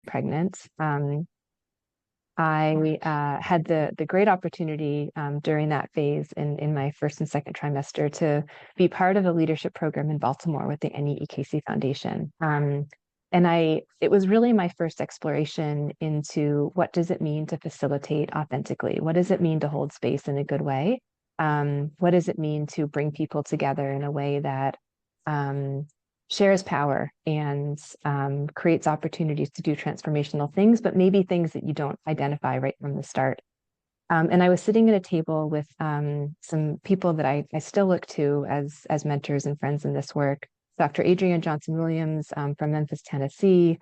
pregnant, I had the great opportunity during that phase in my first and second trimester to be part of a leadership program in Baltimore with the NEEKC Foundation. It was really my first exploration into what does it mean to facilitate authentically? What does it mean to hold space in a good way? What does it mean to bring people together in a way that shares power and creates opportunities to do transformational things, but maybe things that you don't identify right from the start. And I was sitting at a table with some people that I still look to as mentors and friends in this work. Dr. Adrienne Johnson-Williams from Memphis, Tennessee,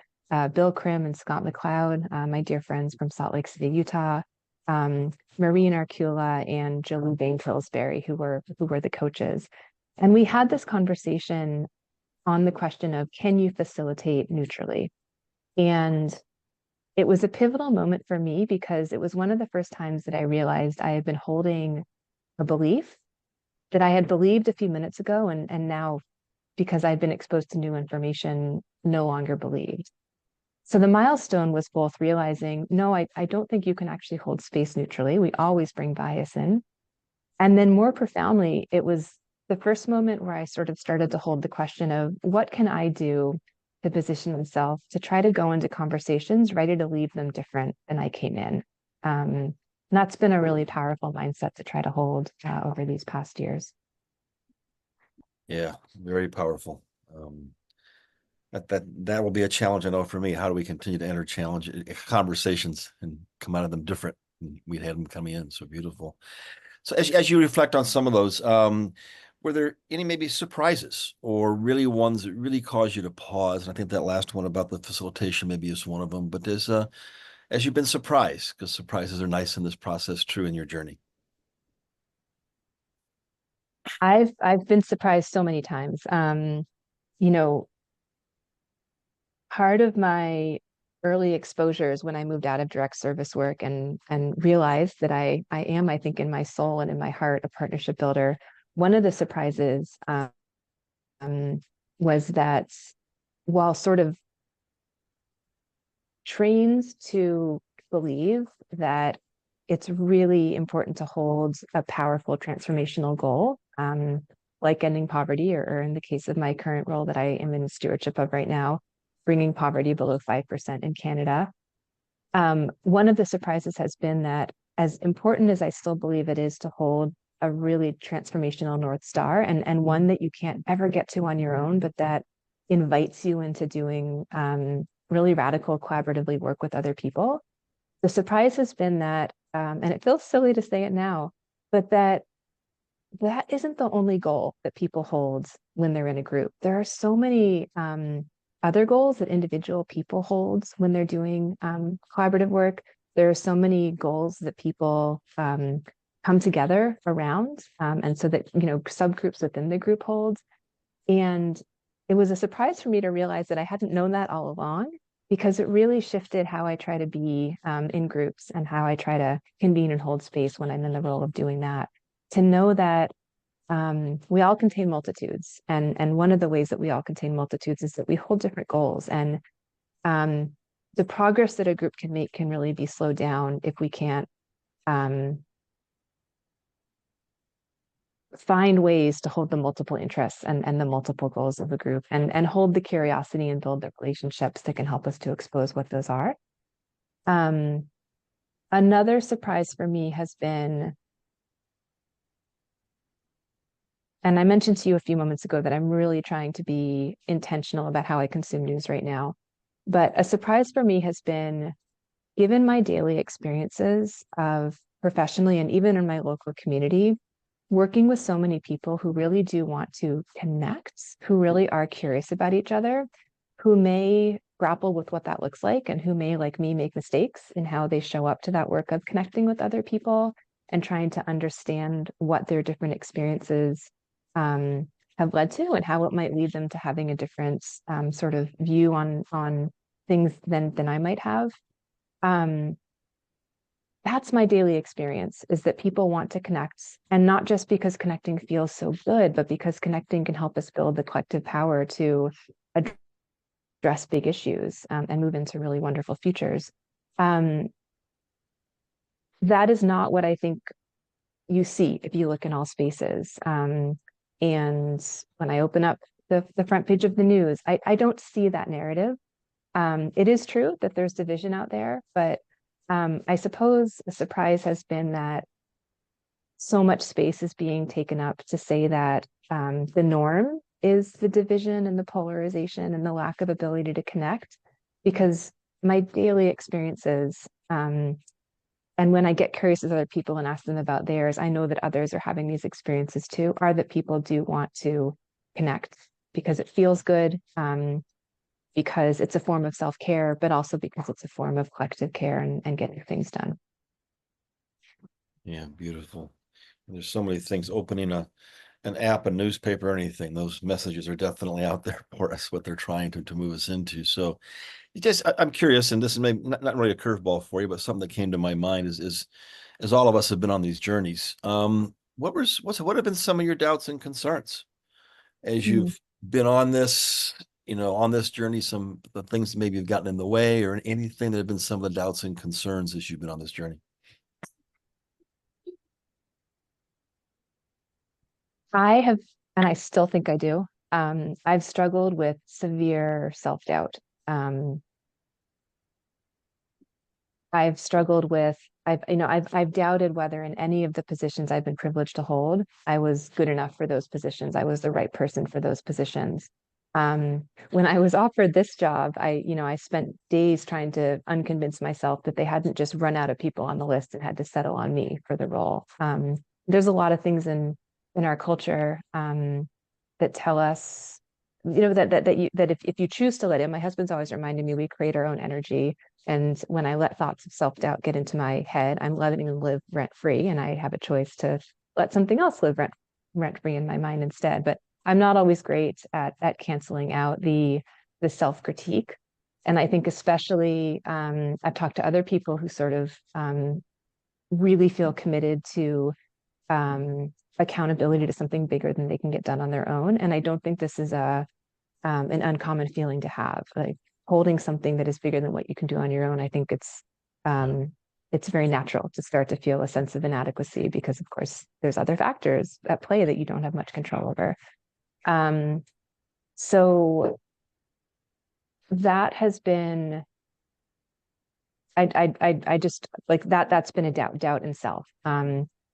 Bill Krim and Scott McLeod, my dear friends from Salt Lake City, Utah, Maureen Arcula and Jolie Bain Pillsbury, who were the coaches. And we had this conversation on the question of, can you facilitate neutrally? And it was a pivotal moment for me because it was one of the first times that I realized I had been holding a belief that I had believed a few minutes ago, and now, because I'd been exposed to new information, no longer believed. So the milestone was both realizing, no, I don't think you can actually hold space neutrally. We always bring bias in. And then more profoundly, it was the first moment where I sort of started to hold the question of what can I do to position myself to try to go into conversations ready to leave them different than I came in. And that's been a really powerful mindset to try to hold over these past years. Yeah, very powerful. That will be a challenge, I know, for me. How do we continue to enter challenge conversations and come out of them different? We had them coming in so beautiful. So as you reflect on some of those, were there any maybe surprises or really ones that really caused you to pause? And I think that last one about the facilitation maybe is one of them. But as you've been surprised, because surprises are nice in this process, true in your journey. I've been surprised so many times. You know, part of my early exposures when I moved out of direct service work and realized that I am, I think, in my soul and in my heart, a partnership builder. One of the surprises was that while sort of trained to believe that it's really important to hold a powerful transformational goal, like ending poverty, or in the case of my current role that I am in stewardship of right now, bringing poverty below 5% in Canada. One of the surprises has been that as important as I still believe it is to hold a really transformational North Star and one that you can't ever get to on your own, but that invites you into doing really radical collaboratively work with other people. The surprise has been that, and it feels silly to say it now, but that isn't the only goal that people hold when they're in a group. There are so many other goals that individual people hold when they're doing collaborative work. There are so many goals that people come together around, and so that, you know, subgroups within the group hold. And it was a surprise for me to realize that I hadn't known that all along, because it really shifted how I try to be in groups and how I try to convene and hold space when I'm in the role of doing that. To know that we all contain multitudes, and one of the ways that we all contain multitudes is that we hold different goals, and the progress that a group can make can really be slowed down if we can't find ways to hold the multiple interests and the multiple goals of the group, and hold the curiosity and build the relationships that can help us to expose what those are. Another surprise for me has been, and I mentioned to you a few moments ago that I'm really trying to be intentional about how I consume news right now. But a surprise for me has been, given my daily experiences of professionally and even in my local community, working with so many people who really do want to connect, who really are curious about each other, who may grapple with what that looks like, and who may, like me, make mistakes in how they show up to that work of connecting with other people and trying to understand what their different experiences have led to, and how it might lead them to having a different sort of view on things than I might have. That's my daily experience, is that people want to connect, and not just because connecting feels so good, but because connecting can help us build the collective power to address address big issues and move into really wonderful futures. Um, that is not what I think you see if you look in all spaces. And when I open up the front page of the news, I don't see that narrative. It is true that there's division out there, but I suppose the surprise has been that so much space is being taken up to say that the norm is the division and the polarization and the lack of ability to connect. Because my daily experiences, and when I get curious with other people and ask them about theirs, I know that others are having these experiences too, are that people do want to connect because it feels good, because it's a form of self-care, but also because it's a form of collective care and getting things done. Yeah, beautiful. There's so many things. Opening an app, a newspaper, or anything, those messages are definitely out there for us, what they're trying to move us into. So I'm curious, and this is maybe not really a curveball for you, but something that came to my mind is as all of us have been on these journeys, what have been some of your doubts and concerns as Mm. you've been on this, on this journey, some the things that maybe have gotten in the way, or anything that have been some of the doubts and concerns as you've been on this journey? I have, and I still think I do. I've struggled with severe self-doubt. Um, I've struggled with, I've doubted whether in any of the positions I've been privileged to hold, I was good enough for those positions. I was the right person for those positions. When I was offered this job, I spent days trying to unconvince myself that they hadn't just run out of people on the list and had to settle on me for the role. There's a lot of things in our culture that tell us, that if you choose to let it, my husband's always reminded me we create our own energy. And when I let thoughts of self-doubt get into my head, I'm letting them live rent-free, and I have a choice to let something else live rent-free in my mind instead. But I'm not always great at canceling out the self-critique. And I think especially I've talked to other people who sort of really feel committed to accountability to something bigger than they can get done on their own. And I don't think this is an uncommon feeling to have, like holding something that is bigger than what you can do on your own. I think it's very natural to start to feel a sense of inadequacy because, of course, there's other factors at play that you don't have much control over. So that has been, I just like that. That's been a doubt in self.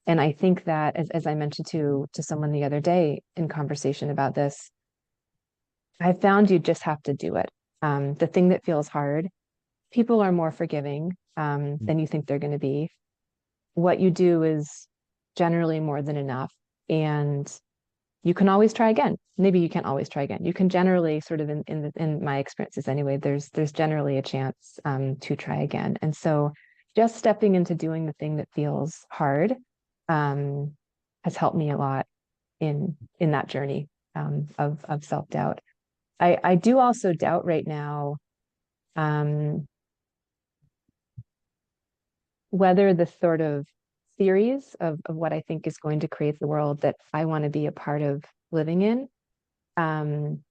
And I think that, as I mentioned to someone the other day in conversation about this, I found you just have to do it. The thing that feels hard, people are more forgiving than you think they're going to be. What you do is generally more than enough. And you can always try again. Maybe you can't always try again. You can generally sort of in my experiences anyway, there's generally a chance to try again. And so just stepping into doing the thing that feels hard has helped me a lot in that journey of self-doubt. I do also doubt right now um, whether the sort of theories of what I think is going to create the world that I want to be a part of living in um,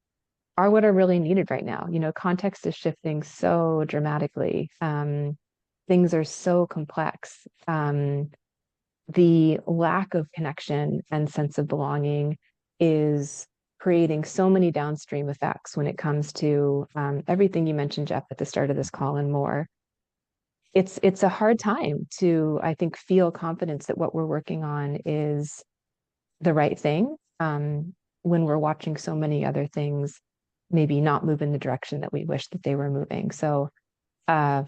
are what are really needed right now. Context is shifting so dramatically. Things are so complex. The lack of connection and sense of belonging is creating so many downstream effects when it comes to everything you mentioned, Jeff, at the start of this call and more. It's a hard time to, I think, feel confidence that what we're working on is the right thing when we're watching so many other things maybe not move in the direction that we wish that they were moving. So uh,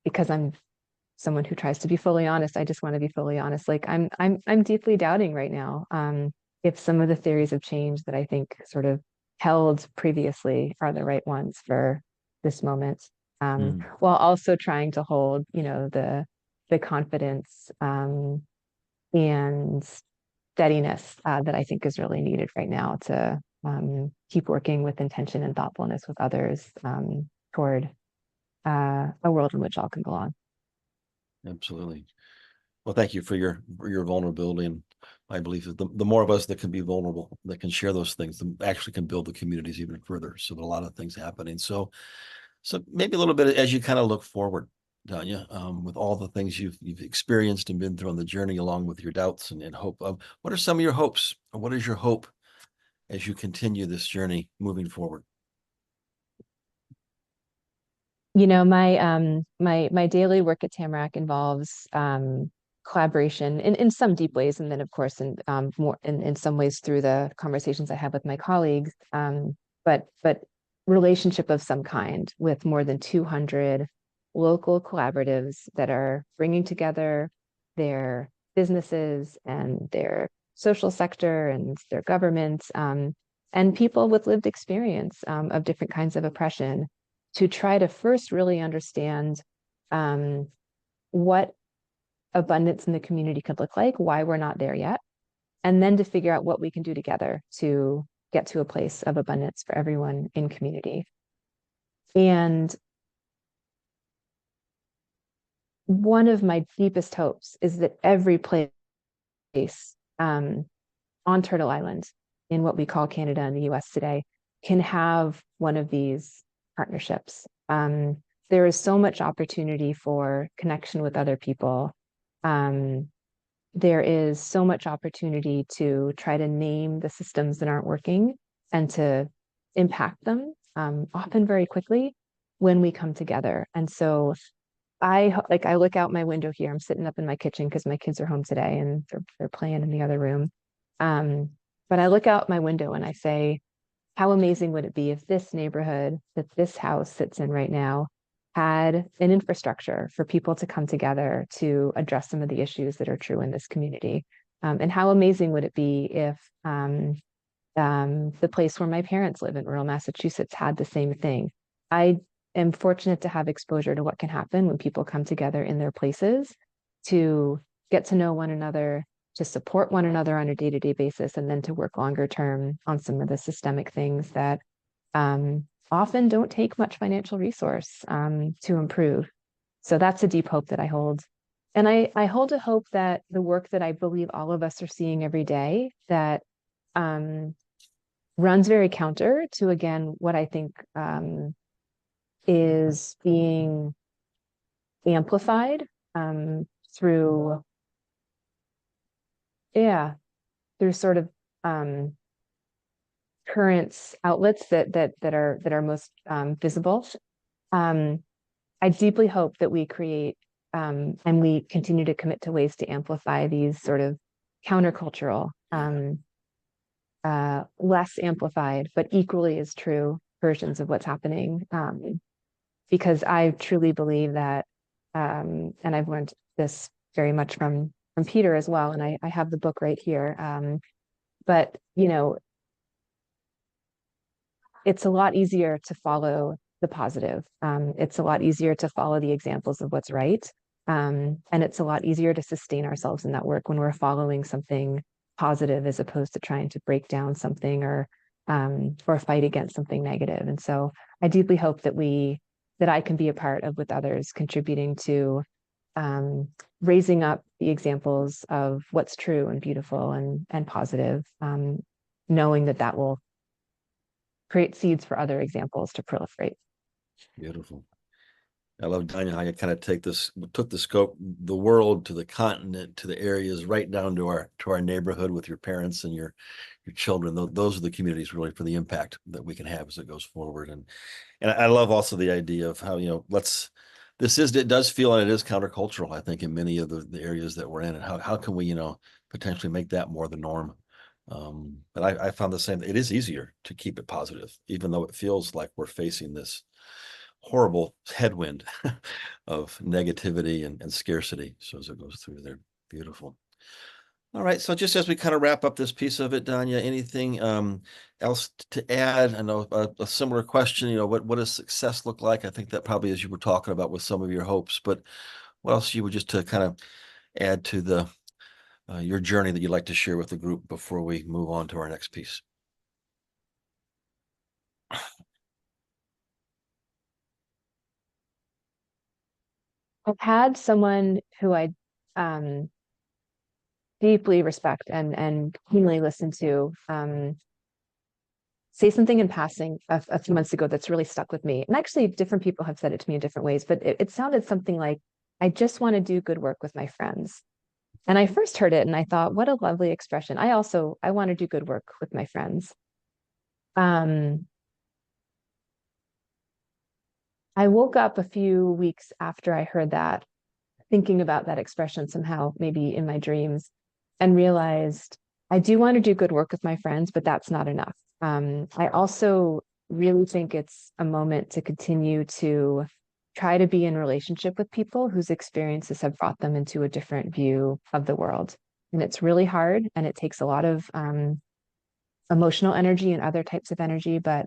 because I'm someone who tries to be fully honest, I just want to be fully honest. Like I'm deeply doubting right now if some of the theories of change that I think sort of held previously are the right ones for this moment. While also trying to hold, the confidence and steadiness that I think is really needed right now to keep working with intention and thoughtfulness with others toward a world in which all can belong. Absolutely. Well, thank you for your vulnerability and my belief is the more of us that can be vulnerable, that can share those things, actually can build the communities even further. So there are a lot of things happening. So maybe a little bit as you kind of look forward, Danya, with all the things you've experienced and been through on the journey, along with your doubts and hope. What are some of your hopes? Or what is your hope as you continue this journey moving forward? You know, my daily work at Tamarack involves collaboration in some deep ways, and then of course in more in some ways through the conversations I have with my colleagues. But relationship of some kind with more than 200 local collaboratives that are bringing together their businesses and their social sector and their governments, and people with lived experience of different kinds of oppression, to try to first really understand um, what abundance in the community could look like, why we're not there yet, and then to figure out what we can do together to get to a place of abundance for everyone in community. And one of my deepest hopes is that every place um, on Turtle Island, in what we call Canada and the US today, can have one of these partnerships. There is so much opportunity for connection with other people. Um, there is so much opportunity to try to name the systems that aren't working and to impact them, often very quickly when we come together. And so I look out my window here. I'm sitting up in my kitchen because my kids are home today and they're playing in the other room. Um, but I look out my window and I say, how amazing would it be if this neighborhood that this house sits in right now had an infrastructure for people to come together to address some of the issues that are true in this community? And how amazing would it be if the place where my parents live in rural Massachusetts had the same thing? I am fortunate to have exposure to what can happen when people come together in their places to get to know one another, to support one another on a day-to-day basis, and then to work longer term on some of the systemic things that often don't take much financial resource to improve. So that's a deep hope that I hold. And I hold a hope that the work that I believe all of us are seeing every day, that um, runs very counter to, again, what I think is being amplified through, yeah, through sort of currents outlets that are most visible. I deeply hope that we create and we continue to commit to ways to amplify these sort of countercultural, less amplified, but equally as true versions of what's happening. Because I truly believe that, and I've learned this very much from Peter as well, and I have the book right here. But you know, it's a lot easier to follow the positive. It's a lot easier to follow the examples of what's right. And it's a lot easier to sustain ourselves in that work when we're following something positive as opposed to trying to break down something or fight against something negative. And so I deeply hope that I can be a part of with others, contributing to raising up the examples of what's true and beautiful and positive, knowing that that will create seeds for other examples to proliferate. Beautiful. I love, Danya, how you kind of took the scope, the world to the continent, to the areas, right down to our neighborhood with your parents and your children. Those are the communities really for the impact that we can have as it goes forward. And I love also the idea of how, it does feel, and it is countercultural, I think, in many of the areas that we're in, and how can we, potentially make that more the norm. But I found the same. It is easier to keep it positive, even though it feels like we're facing this horrible headwind of negativity and scarcity. So as it goes through there, beautiful. All right. So just as we kind of wrap up this piece of it, Danya, anything else to add? I know a similar question, what does success look like? I think that probably, as you were talking about with some of your hopes, but what else you would just to kind of add to your journey that you'd like to share with the group before we move on to our next piece? I've had someone who I um, deeply respect and keenly listen to, say something in passing a few months ago that's really stuck with me. And actually, different people have said it to me in different ways, but it sounded something like, I just want to do good work with my friends. And I first heard it and I thought, what a lovely expression. I want to do good work with my friends. Um, I woke up a few weeks after I heard that, thinking about that expression somehow, maybe in my dreams, and realized I do want to do good work with my friends, but that's not enough. I also really think it's a moment to continue to try to be in relationship with people whose experiences have brought them into a different view of the world. And it's really hard and it takes a lot of emotional energy and other types of energy. But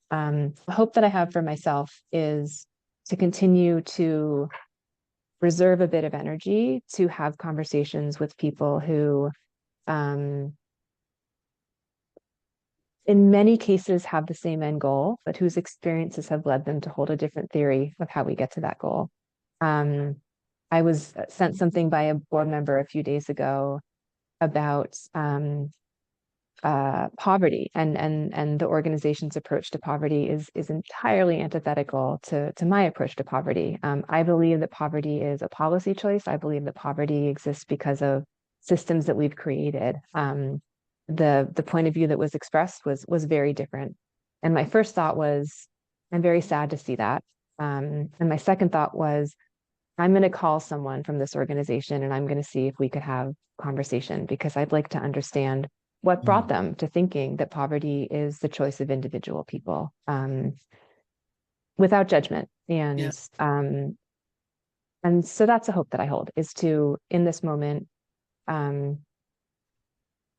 the hope that I have for myself is to continue to reserve a bit of energy to have conversations with people who, in many cases, have the same end goal, but whose experiences have led them to hold a different theory of how we get to that goal. I was sent something by a board member a few days ago about poverty, and the organization's approach to poverty is entirely antithetical to my approach to poverty. I believe that poverty is a policy choice. I believe that poverty exists because of systems that we've created. The point of view that was expressed was very different. And my first thought was, I'm very sad to see that. And my second thought was, I'm going to call someone from this organization and I'm going to see if we could have conversation, because I'd like to understand what brought them to thinking that poverty is the choice of individual people, without judgment. Yeah. And so that's a hope that I hold, is to, in this moment,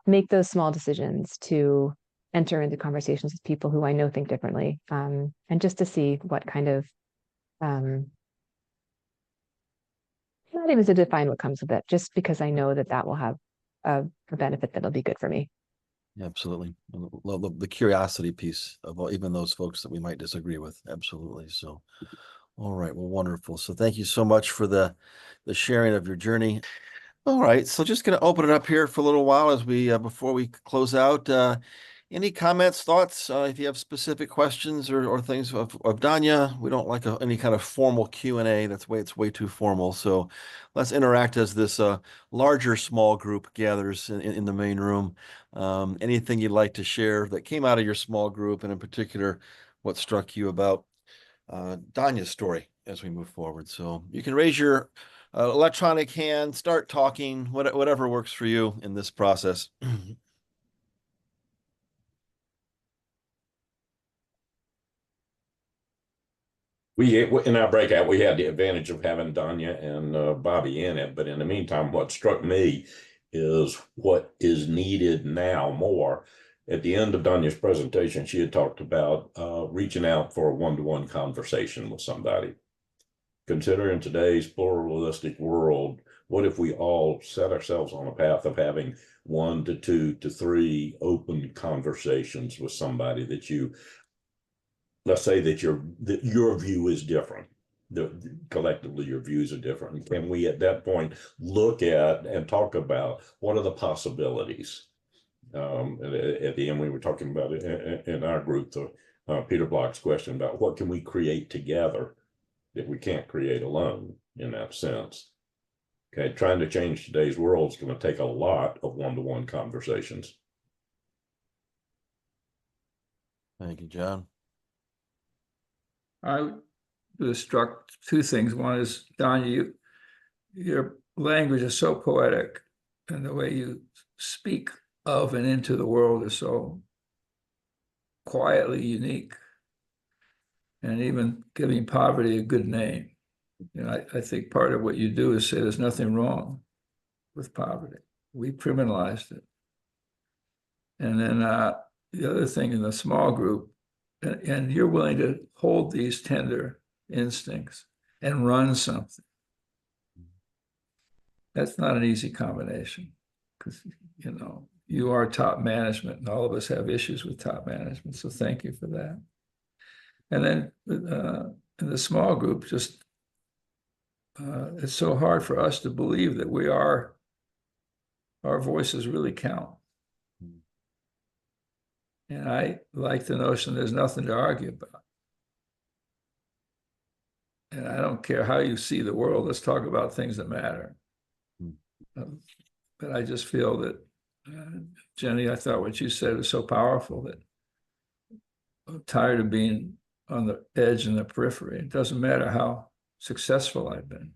make those small decisions to enter into conversations with people who I know think differently, and just to see what kind of, not even to define what comes with it, just because I know that that will have a benefit that'll be good for me. Absolutely. Love the curiosity piece of even those folks that we might disagree with. Absolutely. So, all right. Well, wonderful. So thank you so much for the sharing of your journey. All right. So just going to open it up here for a little while as we, before we close out. Any comments, thoughts? If you have specific questions or things of Danya, we don't like any kind of formal Q&A. It's way too formal. So let's interact as this larger small group gathers in the main room. Anything you'd like to share that came out of your small group, and in particular, what struck you about Danya's story as we move forward. So you can raise your electronic hand, start talking, whatever works for you in this process. In our breakout, we had the advantage of having Danya and Bobby in it. But in the meantime, what struck me is what is needed now more. At the end of Danya's presentation, she had talked about reaching out for a one-to-one conversation with somebody. Considering today's pluralistic world, what if we all set ourselves on a path of having 1 to 2 to 3 open conversations with somebody that you, let's say that your view is different. Collectively, your views are different. And can we at that point look at and talk about what are the possibilities? At the end, we were talking about it in our group, Peter Block's question about what can we create together that we can't create alone in that sense. Okay, trying to change today's world is going to take a lot of one-to-one conversations. Thank you, John. I was struck two things. One is, Danya, your language is so poetic, and the way you speak of and into the world is so quietly unique, and even giving poverty a good name. You know, I think part of what you do is say there's nothing wrong with poverty. We criminalized it. And then the other thing in the small group, and you're willing to hold these tender instincts and run something. That's not an easy combination, because, you know, you are top management and all of us have issues with top management. So thank you for that. And then in the small group, just it's so hard for us to believe that we are our voices really count. And I like the notion there's nothing to argue about. And I don't care how you see the world, let's talk about things that matter. But I just feel that, Jenny, I thought what you said was so powerful that I'm tired of being on the edge and the periphery. It doesn't matter how successful I've been.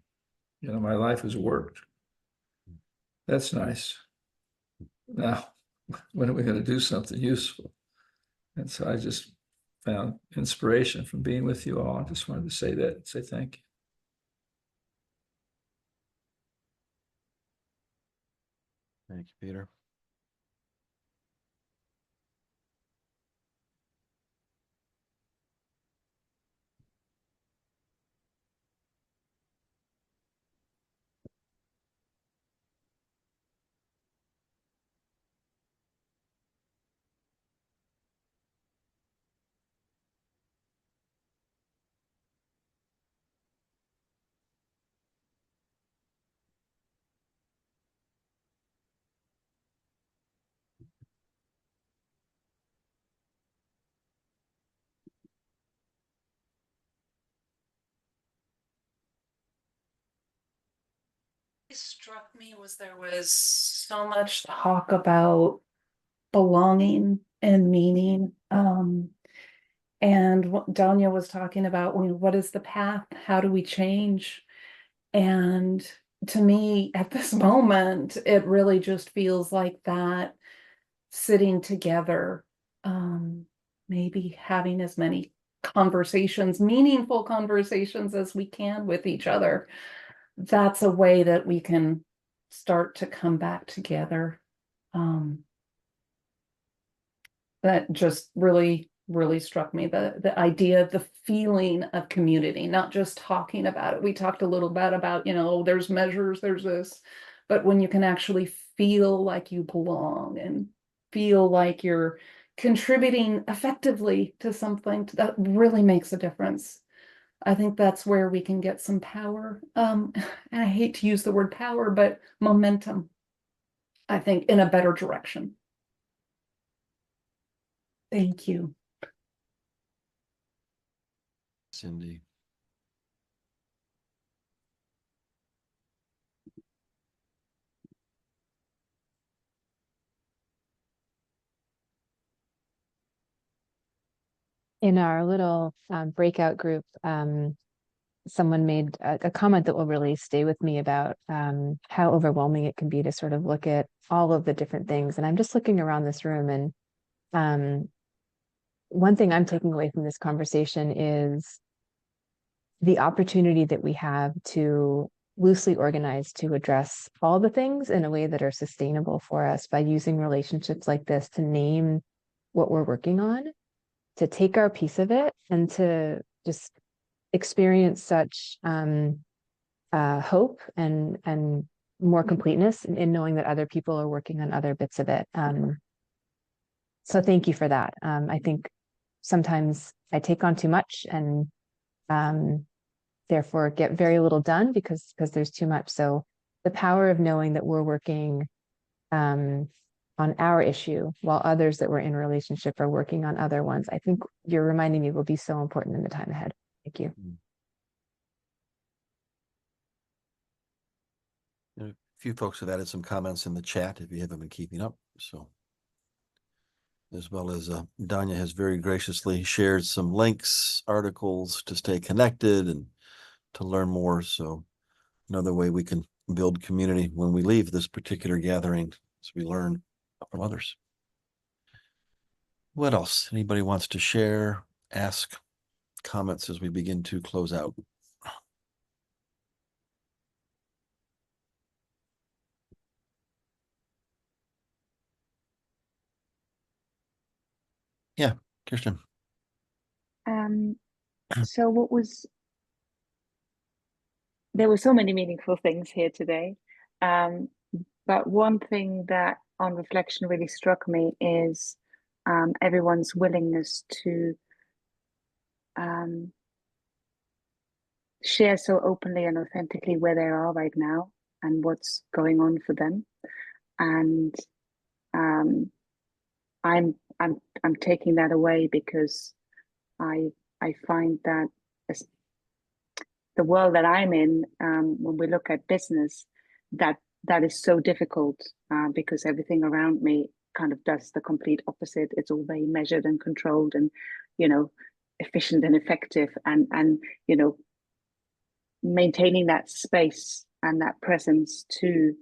You know, my life has worked. That's nice. Now, when are we going to do something useful? And so I just found inspiration from being with you all. I just wanted to say that, say thank you. Thank you, Peter. Struck me was there was so much talk about belonging and meaning. And what Danya was talking about, what is the path? How do we change? And to me, at this moment, it really just feels like that sitting together, maybe having as many conversations, meaningful conversations as we can with each other. That's a way that we can start to come back together. That just really, really struck me, the idea, the feeling of community, not just talking about it. We talked a little bit about, there's measures, there's this, but when you can actually feel like you belong and feel like you're contributing effectively to something, that really makes a difference. I think that's where we can get some power. And I hate to use the word power, but momentum, I think, in a better direction. Thank you. Cindy. In our little breakout group, someone made a comment that will really stay with me about how overwhelming it can be to sort of look at all of the different things. And I'm just looking around this room, and one thing I'm taking away from this conversation is the opportunity that we have to loosely organize to address all the things in a way that are sustainable for us by using relationships like this to name what we're working on, to take our piece of it, and to just experience such hope and more completeness in knowing that other people are working on other bits of it. So thank you for that. I think sometimes I take on too much and therefore get very little done because there's too much. So the power of knowing that we're working on our issue while others that we're in relationship are working on other ones, I think you're reminding me will be so important in the time ahead. Thank you. A few folks have added some comments in the chat if you haven't been keeping up. So, as well as Danya has very graciously shared some links, articles to stay connected and to learn more. So another way we can build community when we leave this particular gathering is we learn from others. What else? Anybody wants to share, ask, comments as we begin to close out? Yeah, Kirsten. So there were so many meaningful things here today. But one thing that on reflection really struck me is everyone's willingness to share so openly and authentically where they are right now and what's going on for them. and I'm taking that away because I find that the world that I'm in, when we look at business, that is so difficult because everything around me kind of does the complete opposite. It's all very measured and controlled, and efficient and effective, and maintaining that space and that presence to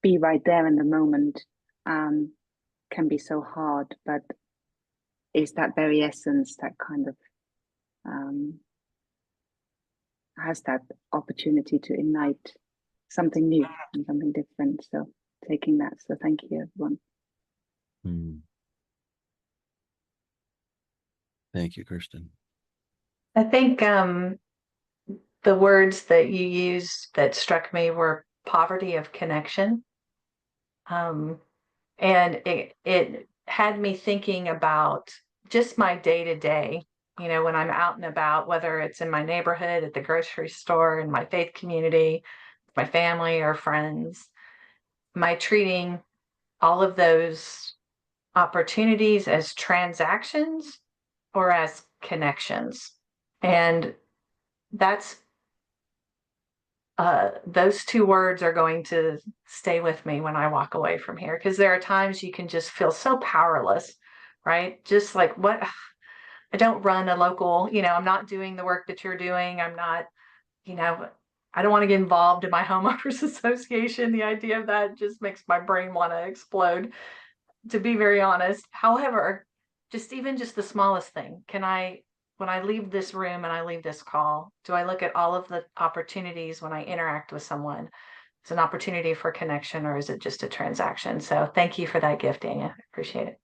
be right there in the moment can be so hard, but is that very essence that kind of has that opportunity to ignite something new and something different. So taking that. So thank you, everyone. Thank you, Kirsten. I think the words that you used that struck me were poverty of connection. And it had me thinking about just my day-to-day, when I'm out and about, whether it's in my neighborhood, at the grocery store, in my faith community, my family or friends. Am I treating all of those opportunities as transactions or as connections? And that's those two words are going to stay with me when I walk away from here, because there are times you can just feel so powerless, right? Just like, what? I don't run a local, I'm not doing the work that you're doing. I'm not, I don't want to get involved in my homeowners association. The idea of that just makes my brain want to explode, to be very honest. However, just the smallest thing, when I leave this room and I leave this call, do I look at all of the opportunities when I interact with someone? It's an opportunity for connection, or is it just a transaction? So thank you for that gift, Danya. I appreciate it.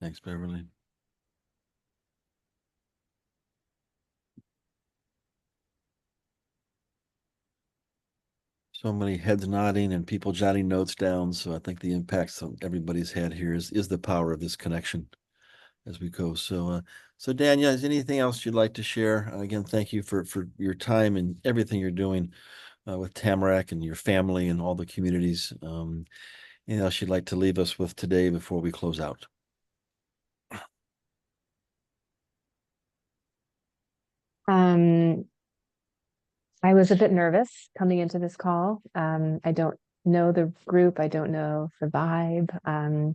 Thanks, Beverly. So many heads nodding and people jotting notes down. So I think the impacts on everybody's had here is the power of this connection as we go. So, Danya, is anything else you'd like to share? Again, thank you for your time and everything you're doing with Tamarack and your family and all the communities. Anything else you'd like to leave us with today before we close out? I was a bit nervous coming into this call. I don't know the group. I don't know the vibe.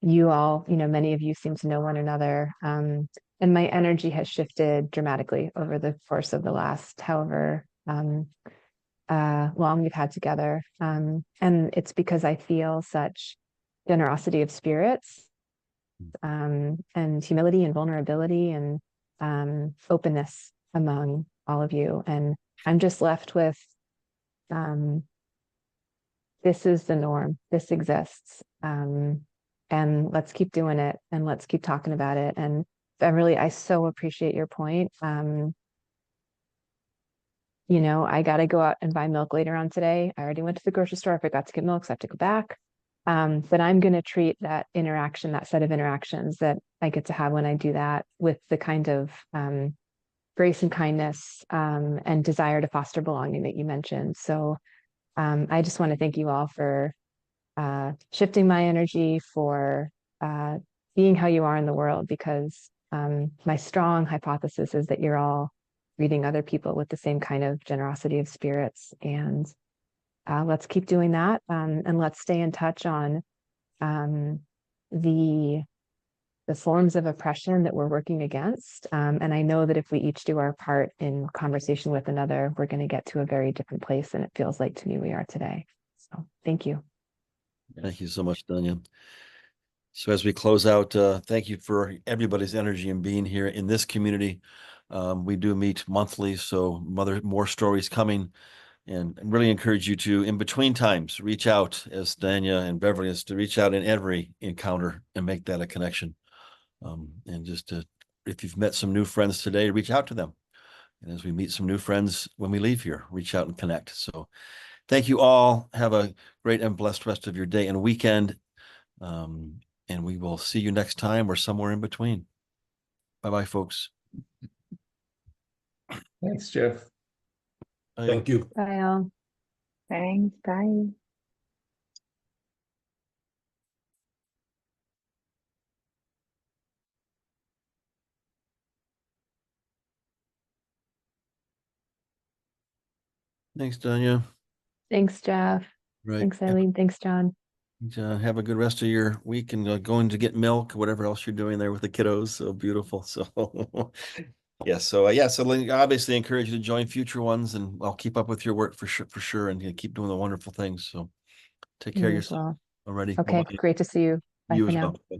You all, many of you seem to know one another. And my energy has shifted dramatically over the course of the last however long we've had together. And it's because I feel such generosity of spirits, and humility and vulnerability and openness among all of you. And I'm just left with, this is the norm, this exists. And let's keep doing it, and let's keep talking about it. And Beverly, I so appreciate your point. I got to go out and buy milk later on today. I already went to the grocery store. I forgot to get milk, so I have to go back. But I'm going to treat that interaction, that set of interactions that I get to have when I do that, with the kind of grace and kindness and desire to foster belonging that you mentioned. So I just want to thank you all for shifting my energy, for being how you are in the world, because my strong hypothesis is that you're all treating other people with the same kind of generosity of spirits. And let's keep doing that, and let's stay in touch on the forms of oppression that we're working against. And I know that if we each do our part in conversation with another, we're going to get to a very different place than it feels like to me we are today. So thank you. Thank you so much, Danya. So as we close out, thank you for everybody's energy and being here in this community. We do meet monthly, so more stories coming, and really encourage you to, in between times, reach out, as Danya and Beverly is, to reach out in every encounter and make that a connection. And just if you've met some new friends today, reach out to them. And as we meet some new friends when we leave here, reach out and connect. So thank you all. Have a great and blessed rest of your day and weekend. And we will see you next time or somewhere in between. Bye-bye, folks. Thanks, Jeff. Thank you. Bye all. Thanks. Bye. Thanks, Danya. Thanks, Jeff. Right. Thanks, Eileen. Thanks, John. Have a good rest of your week and going to get milk, whatever else you're doing there with the kiddos. So beautiful. So so Lynn, obviously encourage you to join future ones, and I'll keep up with your work for sure, and keep doing the wonderful things. So take care of You as yourself well. already. Okay, Bye-bye. great to see you. Bye You for as now. well.